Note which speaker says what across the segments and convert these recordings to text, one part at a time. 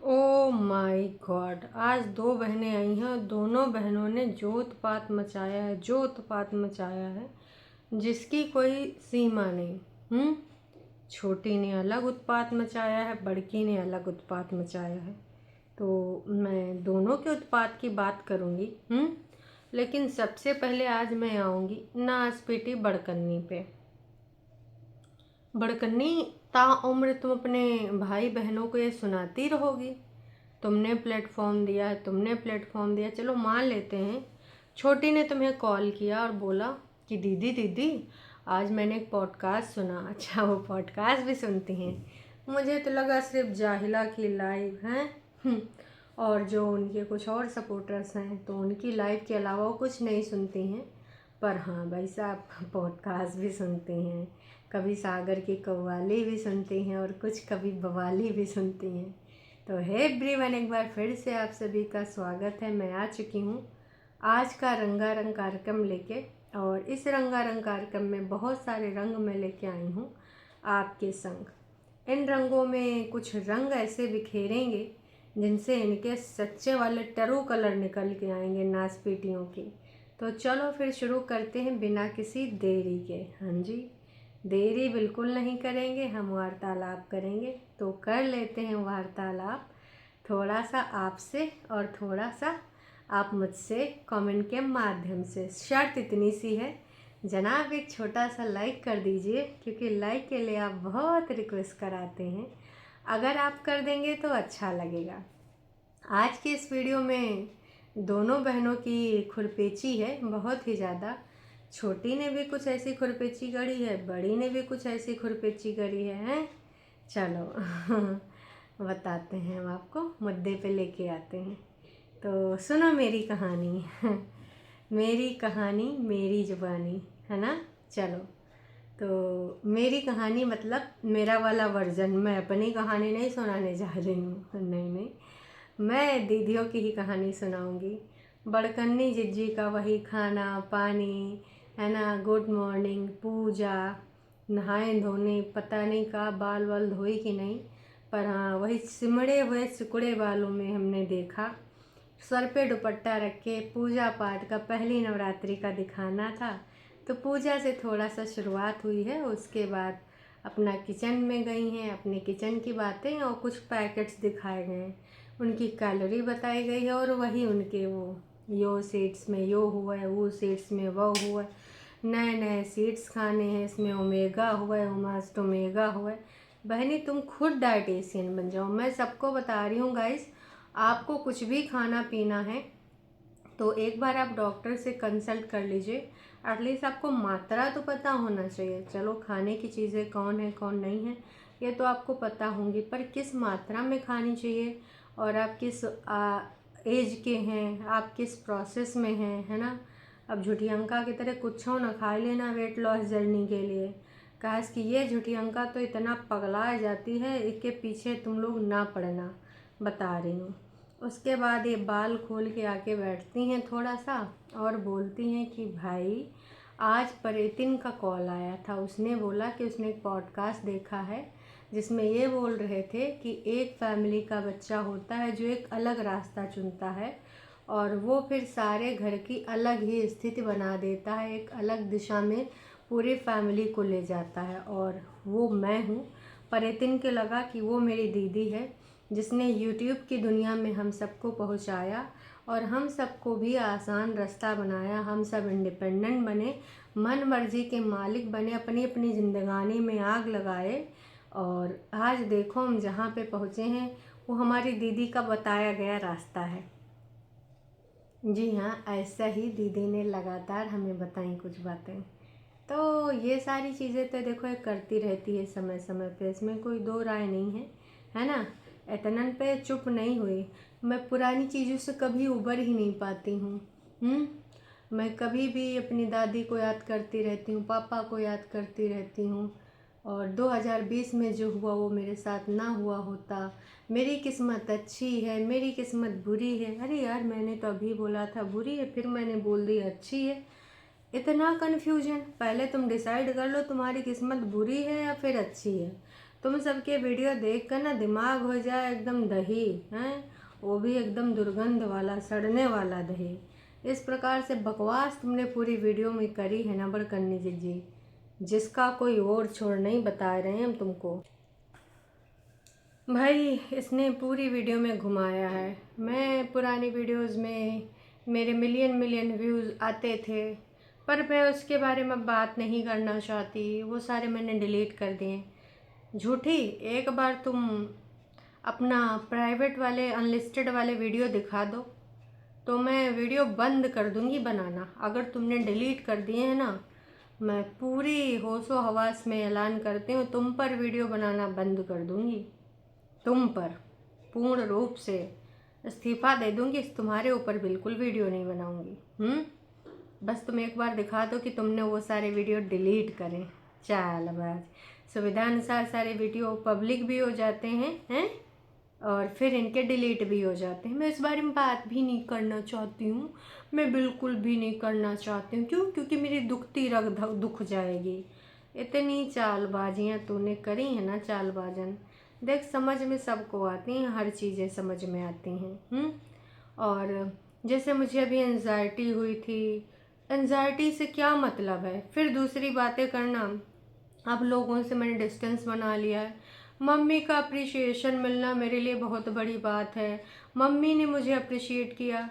Speaker 1: Oh my God. आज दो बहनें आई हैं और दोनों बहनों ने जो उत्पात मचाया है, जिसकी कोई सीमा नहीं। छोटी ने अलग उत्पात मचाया है, बड़की ने अलग उत्पात मचाया है। तो मैं दोनों के उत्पात की बात करूँगी। लेकिन सबसे पहले आज मैं आऊँगी नासपीटी बड़कन्नी पे। बड़कन्नी, ताउम्र तुम अपने भाई बहनों को ये सुनाती रहोगी। तुमने प्लेटफॉर्म दिया, चलो मान लेते हैं छोटी ने तुम्हें कॉल किया और बोला कि दीदी दीदी आज मैंने एक पॉडकास्ट सुना। अच्छा, वो पॉडकास्ट भी सुनती हैं? मुझे तो लगा सिर्फ जाहिला की लाइव हैं। और जो उनके कुछ और सपोर्टर्स हैं तो उनकी लाइव के अलावा वो कुछ नहीं सुनती हैं। पर हाँ भाई साहब, पॉडकास्ट भी सुनती हैं, कभी सागर की कव्वाली भी सुनती हैं और कुछ कभी बवाली भी सुनती हैं। तो हे एवरीवन, एक बार फिर से आप सभी का स्वागत है। मैं आ चुकी हूँ आज का रंगारंग कार्यक्रम लेके, और इस रंगारंग कार्यक्रम में बहुत सारे रंग मैं लेके आई हूँ आपके संग। इन रंगों में कुछ रंग ऐसे बिखेरेंगे जिनसे इनके सच्चे वाले टरू कलर निकल के आएंगे नासपीटियों की। तो चलो फिर शुरू करते हैं बिना किसी देरी के। हाँ जी, देरी बिल्कुल नहीं करेंगे, हम वार्तालाप करेंगे। तो कर लेते हैं वार्तालाप, थोड़ा सा आपसे और थोड़ा सा आप मुझसे कमेंट के माध्यम से। शर्त इतनी सी है जनाब, एक छोटा सा लाइक कर दीजिए, क्योंकि लाइक के लिए आप बहुत रिक्वेस्ट कराते हैं। अगर आप कर देंगे तो अच्छा लगेगा। आज के इस वीडियो में दोनों बहनों की खुरपेची है बहुत ही ज़्यादा। छोटी ने भी कुछ ऐसी खुरपेची करी है, बड़ी ने भी कुछ ऐसी खुरपेची करी है। चलो बताते हैं, हम आपको मुद्दे पे लेके आते हैं। तो सुनो मेरी कहानी। मेरी कहानी मेरी जुबानी, है ना। चलो, तो मेरी कहानी मतलब मेरा वाला वर्जन, मैं अपनी कहानी नहीं सुनाने जा रही हूँ। नहीं, मैं दीदियों की ही कहानी सुनाऊंगी। बड़कन्नी जिज्जी का वही खाना पानी, है ना, गुड मॉर्निंग, पूजा, नहाए धोने, पता नहीं का बाल वाल धोई कि नहीं, पर हाँ वही सिमड़े हुए सिकुड़े बालों में हमने देखा। सर पे दुपट्टा रख के पूजा पाठ का पहली नवरात्रि का दिखाना था। तो पूजा से थोड़ा सा शुरुआत हुई है, उसके बाद अपना किचन में गई हैं, अपने किचन की बातें और कुछ पैकेट्स दिखाए गए हैं, उनकी कैलोरी बताई गई है। और वही उनके वो यो सीड्स में यो हुआ है, वो सीड्स में वो हुआ है, नए नए सीड्स खाने हैं, इसमें ओमेगा हुआ है, ओमास्ट ओमेगा हुआ है। बहनी तुम खुद डाइटिशियन बन जाओ, मैं सबको बता रही हूँ गाइस। आपको कुछ भी खाना पीना है तो एक बार आप डॉक्टर से कंसल्ट कर लीजिए। एटलीस्ट आपको मात्रा तो पता होना चाहिए। चलो, खाने की चीज़ें कौन है कौन नहीं है ये तो आपको पता होंगी, पर किस मात्रा में खानी चाहिए और आप किस एज के हैं, आप किस प्रोसेस में हैं, है ना। अब झुटियंका की तरह कुछ ना खा लेना वेट लॉस जर्नी के लिए। काश कि ये झुटियंका तो इतना पगला जाती है, इसके पीछे तुम लोग ना पड़ना, बता रही हूँ। उसके बाद ये बाल खोल के आके बैठती हैं थोड़ा सा और बोलती हैं कि भाई आज परितिन का कॉल आया था। उसने बोला कि उसने एक पॉडकास्ट देखा है जिसमें ये बोल रहे थे कि एक फैमिली का बच्चा होता है जो एक अलग रास्ता चुनता है और वो फिर सारे घर की अलग ही स्थिति बना देता है, एक अलग दिशा में पूरी फैमिली को ले जाता है। और वो मैं हूँ। परितिन के लगा कि वो मेरी दीदी है जिसने यूट्यूब की दुनिया में हम सबको पहुंचाया और हम सबको भी आसान रास्ता बनाया। हम सब इंडिपेंडेंट बने, मन मर्जी के मालिक बने, अपनी अपनी जिंदगानी में आग लगाए। और आज देखो हम जहाँ पे पहुँचे हैं वो हमारी दीदी का बताया गया रास्ता है। जी हाँ, ऐसा ही दीदी ने लगातार हमें बताई कुछ बातें। तो ये सारी चीज़ें तो देखो ये करती रहती है समय समय पे, इसमें कोई दो राय नहीं है, है ना। इतनन पे चुप नहीं हुई। मैं पुरानी चीज़ों से कभी उबर ही नहीं पाती हूँ। मैं कभी भी अपनी दादी को याद करती रहती हूँ, पापा को याद करती रहती हूँ। और 2020 में जो हुआ वो मेरे साथ ना हुआ होता। मेरी किस्मत अच्छी है, मेरी किस्मत बुरी है। अरे यार, मैंने तो अभी बोला था बुरी है, फिर मैंने बोल दी अच्छी है। इतना कन्फ्यूजन। पहले तुम डिसाइड कर लो तुम्हारी किस्मत बुरी है या फिर अच्छी है। तुम सबके वीडियो देख कर ना दिमाग हो जाए एकदम दही हैं, वो भी एकदम दुर्गंध वाला, सड़ने वाला दही। इस प्रकार से बकवास तुमने पूरी वीडियो में करी है ना बड़कन्नी जी, जिसका कोई और छोड़ नहीं बता रहे हैं हम तुमको। भाई इसने पूरी वीडियो में घुमाया है। मैं पुरानी वीडियोस में मेरे मिलियन मिलियन व्यूज़ आते थे, पर मैं उसके बारे में बात नहीं करना चाहती, वो सारे मैंने डिलीट कर दिए। झूठी, एक बार तुम अपना प्राइवेट वाले अनलिस्टेड वाले वीडियो दिखा दो तो मैं वीडियो बंद कर दूंगी बनाना। अगर तुमने डिलीट कर दिए हैं ना, मैं पूरी होशो हवास में ऐलान करती हूँ तुम पर वीडियो बनाना बंद कर दूंगी। तुम पर पूर्ण रूप से इस्तीफा दे दूंगी, तुम्हारे ऊपर बिल्कुल वीडियो नहीं बनाऊंगी। बस तुम एक बार दिखा दो कि तुमने वो सारे वीडियो डिलीट करें। चालबाज, सुविधा अनुसार सारे वीडियो पब्लिक भी हो जाते हैं और फिर इनके डिलीट भी हो जाते हैं। मैं इस बारे में बात भी नहीं करना चाहती हूँ, मैं बिल्कुल भी नहीं करना चाहती हूँ। क्यों? क्योंकि मेरी दुखती रग दुख जाएगी। इतनी चालबाजियाँ तूने करी है ना चालबाजन, देख समझ में सबको आती हैं, हर चीज़ें समझ में आती हैं। और जैसे मुझे अभी एंजाइटी हुई थी, एंजाइटी से क्या मतलब है फिर दूसरी बातें करना। अब लोगों से मैंने डिस्टेंस बना लिया है। मम्मी का अप्रिशिएशन मिलना मेरे लिए बहुत बड़ी बात है। मम्मी ने मुझे अप्रिशिएट किया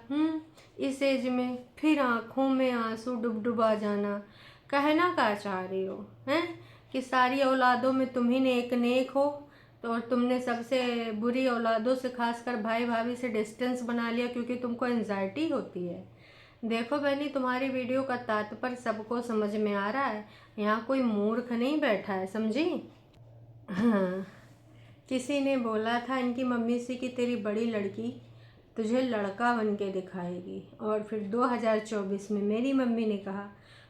Speaker 1: इस एज में, फिर आँखों में आंसू डुबडुबा जाना। कहना क्या चाह रही हो हैं कि सारी औलादों में तुम ही ने एक नेक हो, तो और तुमने सबसे बुरी औलादों से, खासकर भाई भाभी से डिस्टेंस बना लिया क्योंकि तुमको एंजाइटी होती है। देखो बहनी, तुम्हारी वीडियो का तात्पर्य सबको समझ में आ रहा है, यहाँ कोई मूर्ख नहीं बैठा है, समझी। हाँ, किसी ने बोला था इनकी मम्मी से कि तेरी बड़ी लड़की तुझे लड़का बन के दिखाएगी, और फिर 2024 में मेरी मम्मी ने कहा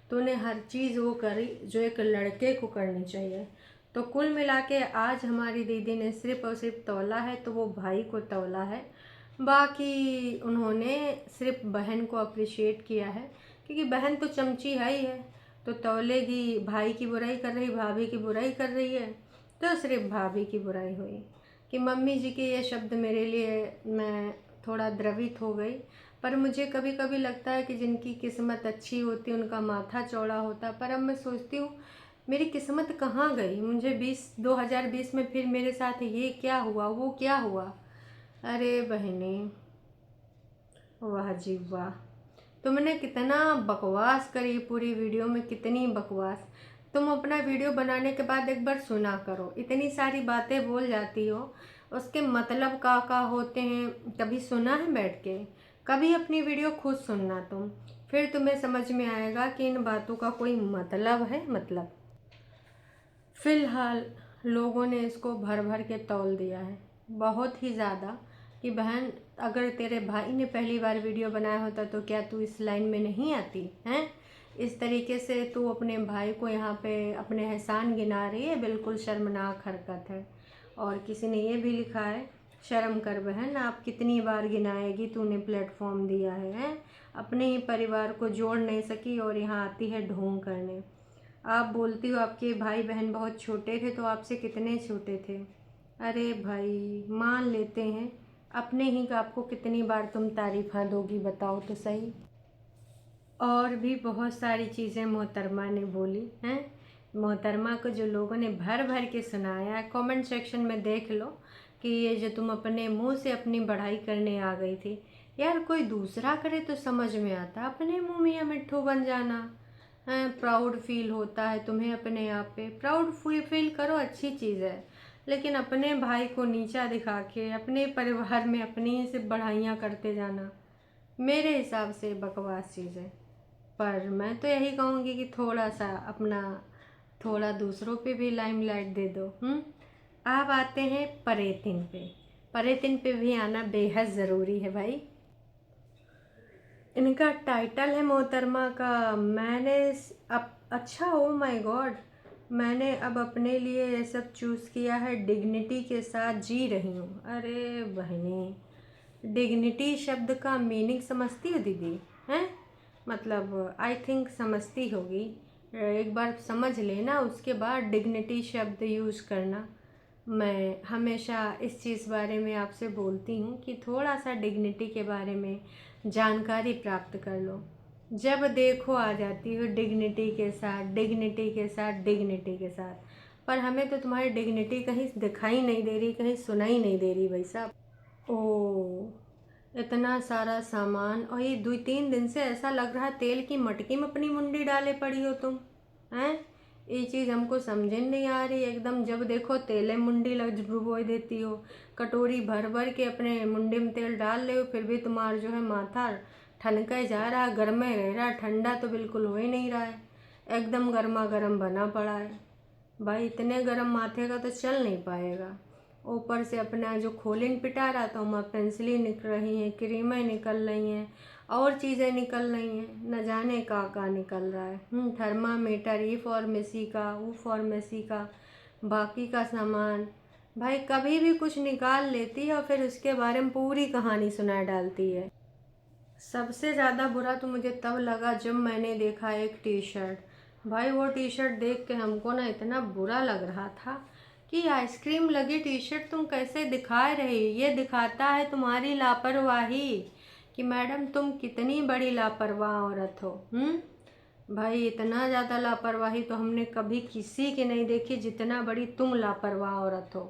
Speaker 1: तूने हर चीज़ वो करी जो एक लड़के को करनी चाहिए। तो कुल मिला के आज हमारी दीदी ने सिर्फ और सिर्फ तौला है तो वो भाई को तौला है, बाकी उन्होंने सिर्फ बहन को अप्रिशिएट किया है, क्योंकि बहन तो चमची है ही है, तो तौलेगी। भाई की बुराई कर रही, भाभी की बुराई कर रही है, तो सिर्फ भाभी की बुराई हुई। कि मम्मी जी के ये शब्द मेरे लिए, मैं थोड़ा द्रवित हो गई। पर मुझे कभी कभी लगता है कि जिनकी किस्मत अच्छी होती है उनका माथा चौड़ा होता। पर अब मैं सोचती हूँ मेरी किस्मत कहाँ गई। मुझे 2020 में फिर मेरे साथ ये क्या हुआ, वो क्या हुआ। अरे बहनी, वाह जी वाह, तुमने कितना बकवास करी पूरी वीडियो में, कितनी बकवास। तुम अपना वीडियो बनाने के बाद एक बार सुना करो, इतनी सारी बातें बोल जाती हो, उसके मतलब का होते हैं कभी सुना है बैठ के? कभी अपनी वीडियो खुद सुनना तुम, फिर तुम्हें समझ में आएगा कि इन बातों का कोई मतलब है। मतलब फ़िलहाल लोगों ने इसको भर भर के तौल दिया है, बहुत ही ज़्यादा, कि बहन अगर तेरे भाई ने पहली बार वीडियो बनाया होता तो क्या तू इस लाइन में नहीं आती हैं। इस तरीके से तू अपने भाई को यहाँ पे अपने एहसान गिना रही है, बिल्कुल शर्मनाक हरकत है। और किसी ने ये भी लिखा है, शर्म कर बहन, आप कितनी बार गिनाएगी, तूने प्लेटफॉर्म दिया है, अपने ही परिवार को जोड़ नहीं सकी और यहाँ आती है ढोंग करने। आप बोलती हो आपके भाई बहन बहुत छोटे थे, तो आपसे कितने छोटे थे? अरे भाई मान लेते हैं, अपने ही का आपको कितनी बार तुम तारीफ़ा दोगी बताओ तो सही। और भी बहुत सारी चीज़ें मोहतरमा ने बोली हैं। मोहतरमा को जो लोगों ने भर भर के सुनाया है, कमेंट सेक्शन में देख लो कि ये जो तुम अपने मुंह से अपनी बढ़ाई करने आ गई थी, यार कोई दूसरा करे तो समझ में आता, अपने मुंह मियाँ मिट्ठू बन जाना है। प्राउड फील होता है तुम्हें अपने आप पे, प्राउड फील करो, अच्छी चीज़ है, लेकिन अपने भाई को नीचा दिखा के अपने परिवार में अपनी ही सिर्फ बढ़ाइयाँ करते जाना मेरे हिसाब से बकवास चीज़ है। पर मैं तो यही कहूँगी कि थोड़ा सा अपना, थोड़ा दूसरों पे भी लाइमलाइट दे दो। आप आते हैं परेतिन पे, परेतिन पे भी आना बेहद ज़रूरी है भाई। इनका टाइटल है मोहतरमा का, मैंने अब अच्छा, ओ माय गॉड, मैंने अब अपने लिए ये सब चूज़ किया है, डिग्निटी के साथ जी रही हूँ। अरे बहनी, डिग्निटी शब्द का मीनिंग समझती हो दीदी हैं? मतलब आई थिंक समझती होगी, एक बार समझ लेना उसके बाद डिग्निटी शब्द यूज़ करना। मैं हमेशा इस चीज़ बारे में आपसे बोलती हूँ कि थोड़ा सा डिग्निटी के बारे में जानकारी प्राप्त कर लो। जब देखो आ जाती हो डिग्निटी के साथ, डिग्निटी के साथ, डिग्निटी के साथ, पर हमें तो तुम्हारी डिग्निटी कहीं दिखाई नहीं दे रही, कहीं सुनाई नहीं दे रही भाई साहब। ओ, इतना सारा सामान, और ये 2-3 दिन से ऐसा लग रहा है तेल की मटकी में अपनी मुंडी डाले पड़ी हो तुम, हैं? ये चीज़ हमको समझ नहीं आ रही एकदम। जब देखो तेले मुंडी लग डुबो देती हो, कटोरी भर भर के अपने मुंडी में तेल डाल रहे हो, फिर भी तुम्हारा जो है माथा ठनके जा रहा, गर्मे रह रहा, ठंडा तो बिल्कुल हो ही नहीं रहा है, एकदम गर्मा गर्म बना पड़ा है। भाई इतने गर्म माथे का तो चल नहीं पाएगा। ऊपर से अपना जो खोलिन पिटा रहा था वहाँ पेंसिलें निकल रही हैं, क्रीमें निकल रही हैं, और चीज़ें निकल रही हैं, न जाने का निकल रहा है। थर्मामीटर, ये फार्मेसी का, वो फार्मेसी का, बाकी का सामान। भाई कभी भी कुछ निकाल लेती है और फिर उसके बारे में पूरी कहानी सुना डालती है। सबसे ज़्यादा बुरा तो मुझे तब लगा जब मैंने देखा एक टी शर्ट। भाई वो टी शर्ट देख के हमको ना इतना बुरा लग रहा था कि आइसक्रीम लगी टी शर्ट तुम कैसे दिखा रही। ये दिखाता है तुम्हारी लापरवाही कि मैडम तुम कितनी बड़ी लापरवाह औरत हो। भाई इतना ज़्यादा लापरवाही तो हमने कभी किसी की नहीं देखी जितना बड़ी तुम लापरवाह औरत हो।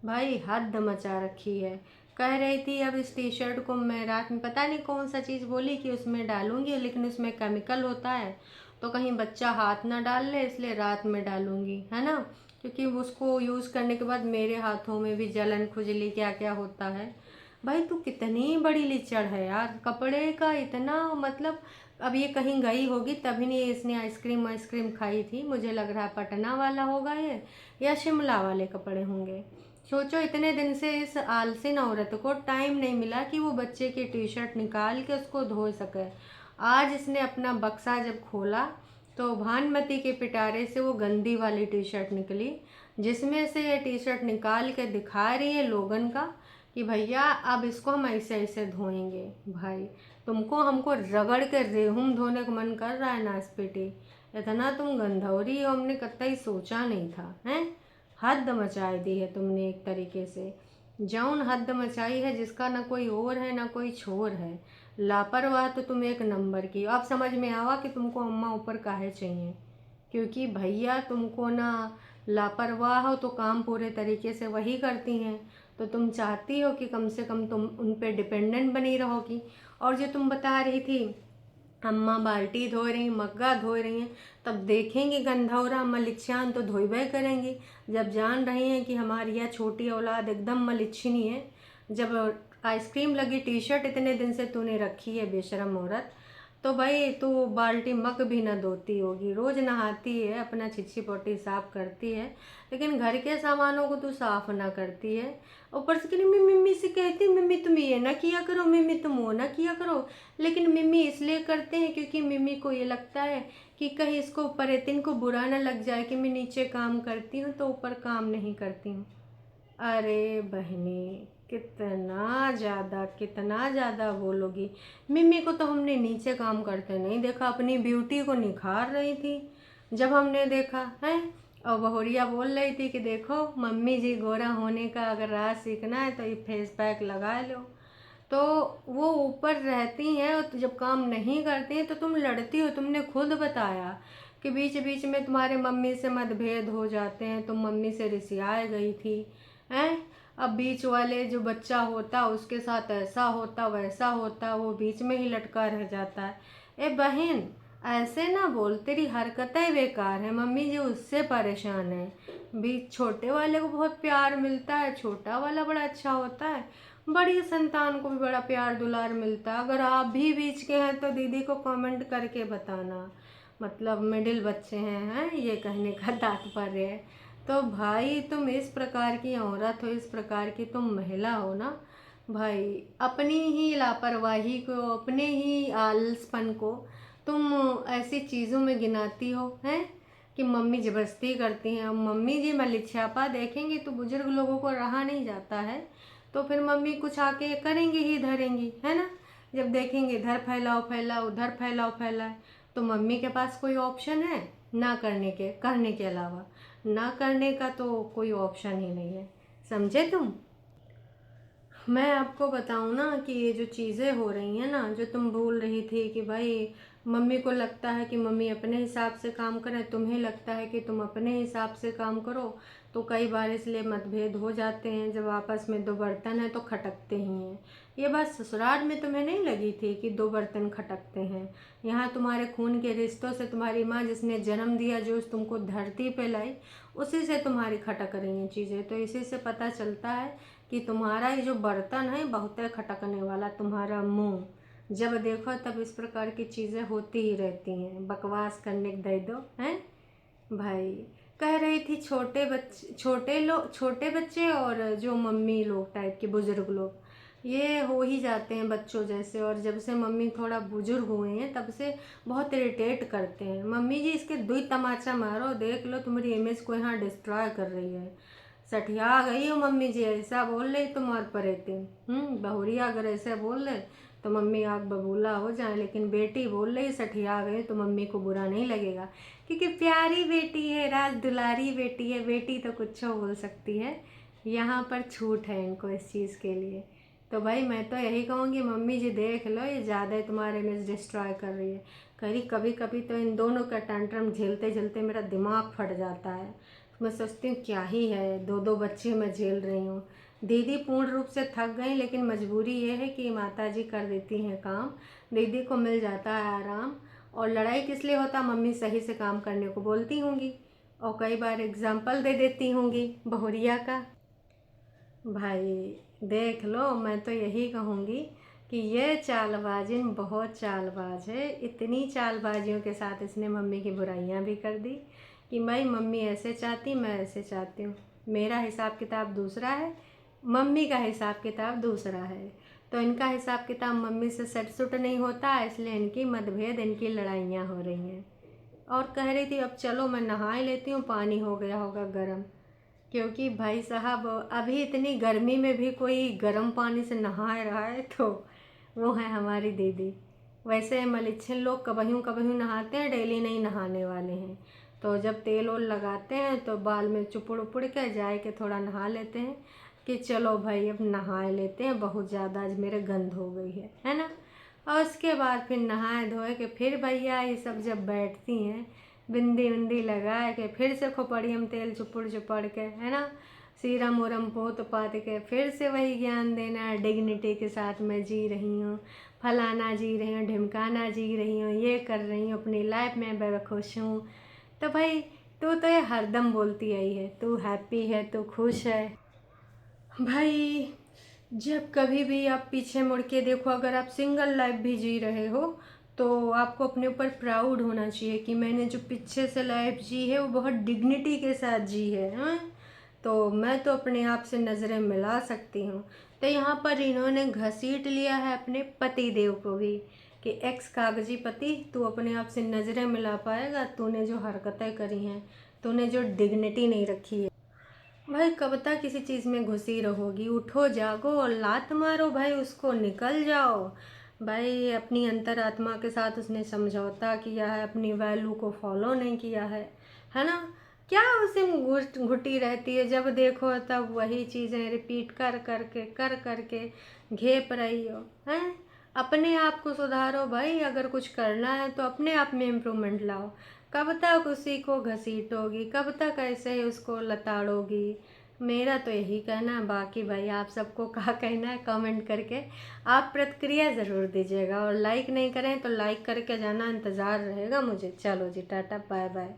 Speaker 1: भाई हद मचा रखी है। कह रही थी अब इस टी शर्ट को मैं रात में पता नहीं कौन सा चीज़ बोली कि उसमें डालूंगी, लेकिन उसमें केमिकल होता है तो कहीं बच्चा हाथ ना डाल ले, इसलिए रात में डालूंगी, है ना, क्योंकि उसको यूज़ करने के बाद मेरे हाथों में भी जलन खुजली क्या क्या होता है। भाई तू कितनी बड़ी लिचड़ है यार, कपड़े का इतना मतलब। अब ये कहीं गई होगी तभी नहीं इसने आइसक्रीम आइसक्रीम खाई थी। मुझे लग रहा है पटना वाला होगा ये, या शिमला वाले कपड़े होंगे। सोचो इतने दिन से इस आलसीन औरत को टाइम नहीं मिला कि वो बच्चे की टी शर्ट निकाल के उसको धो सके। आज इसने अपना बक्सा जब खोला तो भानुमति के पिटारे से वो गंदी वाली टी शर्ट निकली, जिसमें से ये टी शर्ट निकाल के दिखा रही है लोगन का कि भैया अब इसको हम ऐसे ऐसे धोएंगे। भाई तुमको हमको रगड़ के रेहूम धोने का मन कर रहा है नासपेटी, इतना तुम गंधौरी हो, हमने कतई सोचा नहीं था। हैं, हद मचाई दी है तुमने एक तरीके से। जौन हद मचाई है जिसका ना कोई और है ना कोई छोर है। लापरवाह तो तुम एक नंबर की। अब समझ में आवा कि तुमको अम्मा ऊपर काहे चाहिए, क्योंकि भैया तुमको ना लापरवाह हो तो काम पूरे तरीके से वही करती हैं, तो तुम चाहती हो कि कम से कम तुम उन पे डिपेंडेंट बनी रहोगी। और जो तुम बता रही थी अम्मा बाल्टी धो रही, मग्गा धो रही हैं, तब देखेंगे गंधौरा मलिच्छान तो धोइबे करेंगी। जब जान रही हैं कि हमारी यह छोटी औलाद एकदम मलिच्छिनी है। जब आइसक्रीम लगी टी शर्ट इतने दिन से तूने रखी है बेशरम औरत, तो भाई तू बाल्टी मग भी ना धोती होगी, रोज़ नहाती है, अपना छिछी पोटी साफ करती है, लेकिन घर के सामानों को तू साफ ना करती है। ऊपर से कहती मम्मी से कहती मम्मी तुम ये ना किया करो, मम्मी तुम वो ना किया करो। लेकिन मम्मी इसलिए करते हैं क्योंकि मम्मी को ये लगता है कि कहीं इसको ऊपर इतन को बुरा ना लग जाए कि मैं नीचे काम करती हूँ तो ऊपर काम नहीं करती हूँ। अरे बहनी कितना ज़्यादा बोलोगी। मिम्मी को तो हमने नीचे काम करते नहीं देखा, अपनी ब्यूटी को निखार रही थी जब हमने देखा है। और बहुरिया बोल रही थी कि देखो मम्मी जी गोरा होने का अगर राज सीखना है तो ये फेस पैक लगा लो। तो वो ऊपर रहती हैं और तो जब काम नहीं करती हैं तो तुम लड़ती हो। तुमने खुद बताया कि बीच बीच में तुम्हारे मम्मी से मतभेद हो जाते हैं, तुम मम्मी से रिसियाए गई थी हैं। अब बीच वाले जो बच्चा होता उसके साथ ऐसा होता वैसा होता, वो बीच में ही लटका रह जाता है। ए बहन ऐसे ना बोल, तेरी हरकतें बेकार है, मम्मी जी उससे परेशान है। बीच छोटे वाले को बहुत प्यार मिलता है, छोटा वाला बड़ा अच्छा होता है, बड़ी संतान को भी बड़ा प्यार दुलार मिलता है। अगर आप भी बीच के हैं तो दीदी को कमेंट करके बताना, मतलब मिडिल बच्चे हैं ये कहने का तात्पर्य है। तो भाई तुम इस प्रकार की औरत हो, इस प्रकार की तुम महिला हो ना भाई, अपनी ही लापरवाही को, अपने ही आलसपन को तुम ऐसी चीज़ों में गिनाती हो हैं कि मम्मी ज़बरदस्ती करती हैं। अब मम्मी जी मलिच्छापा देखेंगी तो बुजुर्ग लोगों को रहा नहीं जाता है, तो फिर मम्मी कुछ आके करेंगी ही धरेंगी, है ना। जब देखेंगे इधर फैलाओ फैलाओ उधर फैलाओ फैलाए, तो मम्मी के पास कोई ऑप्शन है ना करने के अलावा। ना करने का तो कोई ऑप्शन ही नहीं है, समझे तुम। मैं आपको बताऊं ना कि ये जो चीज़ें हो रही हैं ना, जो तुम बोल रही थी कि भाई मम्मी को लगता है कि मम्मी अपने हिसाब से काम करें, तुम्हें लगता है कि तुम अपने हिसाब से काम करो, तो कई बार इसलिए मतभेद हो जाते हैं। जब आपस में दो बर्तन हैं तो खटकते ही हैं। ये बात ससुराल में तुम्हें नहीं लगी थी कि दो बर्तन खटकते हैं? यहाँ तुम्हारे खून के रिश्तों से तुम्हारी माँ जिसने जन्म दिया, जो तुमको धरती पे लाई, उसी से तुम्हारी खटक रही हैं चीज़ें। तो इसी से पता चलता है कि तुम्हारा ये जो बर्तन है बहुत है खटकने वाला। तुम्हारा मुंह जब देखो तब इस प्रकार की चीज़ें होती ही रहती हैं, बकवास करने के दे दो हैं भाई। कह रही थी छोटे बच्चे और जो मम्मी लोग टाइप के बुजुर्ग लोग, ये हो ही जाते हैं बच्चों जैसे। और जब से मम्मी थोड़ा बुजुर्ग हुए हैं तब से बहुत इरिटेट करते हैं। मम्मी जी इसके दुई तमाचा मारो, देख लो तुम्हारी इमेज को यहाँ डिस्ट्रॉय कर रही है। सठिया गई हो मम्मी जी, ऐसा बोल रही तुम और परे थे। बहुरिया अगर ऐसे बोल रहे तो मम्मी आग बबूला हो जाए, लेकिन बेटी बोल रही सठिया गई तो मम्मी को बुरा नहीं लगेगा, क्योंकि प्यारी बेटी है, राज दुलारी बेटी है। बेटी तो कुछ बोल सकती है, यहाँ पर छूट है इनको इस चीज़ के लिए। तो भाई मैं तो यही कहूँगी मम्मी जी देख लो, ये ज़्यादा तुम्हारे इमेज डिस्ट्रॉय कर रही है। कभी कभी तो इन दोनों का टेंट्रम झेलते झेलते मेरा दिमाग फट जाता है। मैं सोचती हूँ क्या ही है, दो दो बच्चे मैं झेल रही हूँ। दीदी पूर्ण रूप से थक गई, लेकिन मजबूरी ये है कि माता जी कर देती हैं काम, दीदी को मिल जाता है आराम। और लड़ाई किस लिए होता, मम्मी सही से काम करने को बोलती होंगी और कई बार एग्जाम्पल दे देती होंगी बहुरिया का। भाई देख लो, मैं तो यही कहूँगी कि ये चालबाजिन बहुत चालबाज है। इतनी चालबाजियों के साथ इसने मम्मी की बुराइयां भी कर दी कि भाई मम्मी ऐसे चाहती, मैं ऐसे चाहती हूँ। मेरा हिसाब किताब दूसरा है, मम्मी का हिसाब किताब दूसरा है। तो इनका हिसाब किताब मम्मी से सेट सुट नहीं होता, इसलिए इनकी मतभेद, इनकी लड़ाइयाँ हो रही हैं। और कह रही थी अब चलो मैं नहा ही लेती हूँ, पानी हो गया होगा गर्म। क्योंकि भाई साहब अभी इतनी गर्मी में भी कोई गर्म पानी से नहा रहा है तो वो है हमारी दीदी। वैसे मलिच्छिन लोग कबहू कबहू नहाते हैं, डेली नहीं नहाने वाले हैं। तो जब तेल ओल लगाते हैं तो बाल में चुपड़ उपड़ के जाए के थोड़ा नहा लेते हैं कि चलो भाई अब नहा लेते हैं, बहुत ज़्यादा आज मेरे गंध हो गई है ना। और उसके बाद फिर नहाए धोए के फिर भैया ये सब जब बैठती हैं, बिंदी विंदी लगा के फिर से खोपड़ियम तेल चुपड़ चुपड़ के, है ना, सीरम उरम पोत पात के फिर से वही ज्ञान देना, डिग्निटी के साथ मैं जी रही हूँ, फलाना जी रही हूँ, ढिमकाना जी रही हूँ, ये कर रही हूँ, अपनी लाइफ में मैं खुश हूँ। तो भाई तू तो ये हरदम बोलती आई है तू हैप्पी है, तू खुश है। भाई जब कभी भी आप पीछे मुड़ के देखो, अगर आप सिंगल लाइफ भी जी रहे हो तो आपको अपने ऊपर प्राउड होना चाहिए कि मैंने जो पीछे से लाइफ जी है वो बहुत डिग्निटी के साथ जी है, हाँ? तो मैं तो अपने आप से नज़रें मिला सकती हूँ। तो यहाँ पर इन्होंने घसीट लिया है अपने पति देव को भी कि एक्स कागजी पति, तू अपने आप से नज़रें मिला पाएगा? तूने जो हरकतें करी हैं, तूने जो डिग्निटी नहीं रखी है। भाई कब तक किसी चीज़ में घुसी रहोगी? उठो जागो और लात मारो भाई, उसको निकल जाओ भाई। अपनी अंतरात्मा के साथ उसने समझौता किया है, अपनी वैल्यू को फॉलो नहीं किया है ना। क्या उसे घुटी रहती है, जब देखो तब वही चीज़ें रिपीट कर करके घेप रही हो हैं। अपने आप को सुधारो भाई, अगर कुछ करना है तो अपने आप में इम्प्रूवमेंट लाओ। कब तक उसी को घसीटोगी, कब तक ऐसे ही उसको लताड़ोगी? मेरा तो यही कहना है। बाकी भाई आप सबको क्या कहना है कमेंट करके आप प्रतिक्रिया ज़रूर दीजिएगा, और लाइक नहीं करें तो लाइक करके जाना, इंतज़ार रहेगा मुझे। चलो जी, टाटा बाय बाय।